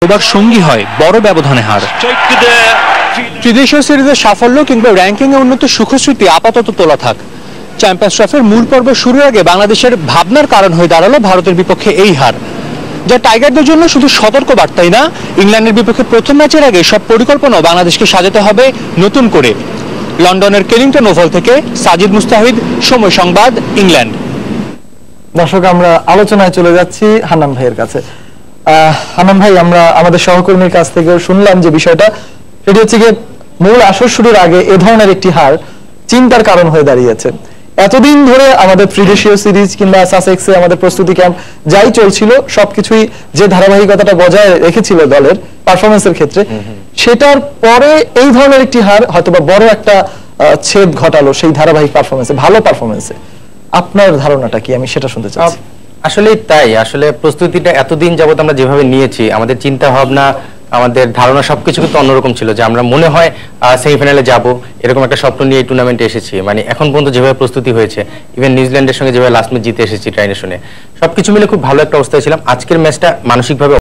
এবার সঙ্গী হয় বড় ব্যবধানে হার। ত্রিদেশীয় সিরিজের সাফল্য কিংবা র্যাঙ্কিং এ উন্নত সুখস্মৃতি আপাতত তোলা থাক, চ্যাম্পিয়ন্স ট্রফির মূল পর্ব শুরুর আগে বাংলাদেশের ভাবনার কারণ হয়ে দাঁড়ালো ভারতের বিপক্ষে এই হার, যা টাইগারদের জন্য শুধু সতর্ক বার্তাই না, ইংল্যান্ডের বিপক্ষে প্রথম ম্যাচের আগে সব পরিকল্পনা বাংলাদেশকে সাজাতে হবে নতুন করে। লন্ডনের কেলিংটন ওভাল থেকে সাজিদ মুস্তাহিদ, সময় সংবাদ, ইংল্যান্ড। দর্শক, আমরা আলোচনায় চলে যাচ্ছি হান্নান ভাইয়ের কাছে। হান্নান ভাই, আমরা আমাদের সহকর্মীর কাছ থেকেও শুনলাম যে বিষয়টা, সেটি হচ্ছে গিয়ে মূল আসর শুরুর আগে এ ধরনের একটি হার চিন্তার কারণ হয়ে দাঁড়িয়েছে। এতদিন ধরে আমাদের ত্রিদেশীয় সিরিজ কিংবা সাসেক্সে আমাদের প্রস্তুতি ক্যাম্প যাই চলছিল, সবকিছুই যে ধারাবাহিকতাটা বজায় রেখেছিল দলের পারফরমেন্সের ক্ষেত্রে, সেটার পরে এই ধরনের একটি হার হয়তোবা বড় একটা ছেদ ঘটালো সেই ধারাবাহিক পারফরমেন্সে, ভালো পারফরমেন্সে। আপনার ধারণাটা কি, আমি সেটা শুনতে চাচ্ছি। আসলেই তাই, আসলে প্রস্তুতিটা এতদিন যাবত আমরা যেভাবে নিয়েছি, আমাদের চিন্তা ভাবনা, আমাদের ধারণা সবকিছু কিন্তু অন্যরকম ছিল, যে আমরা মনে হয় সেমিফাইনালে যাব, এরকম একটা স্বপ্ন নিয়ে এই টুর্নামেন্টে এসেছি। মানে এখন পর্যন্ত যেভাবে প্রস্তুতি হয়েছে, ইভেন নিউজিল্যান্ডের সঙ্গে যেভাবে লাস্ট ম্যাচ জিতে এসেছি ট্রাই নেশনে, সবকিছু মিলে খুব ভালো একটা অবস্থায় ছিলাম। আজকের ম্যাচটা মানসিকভাবে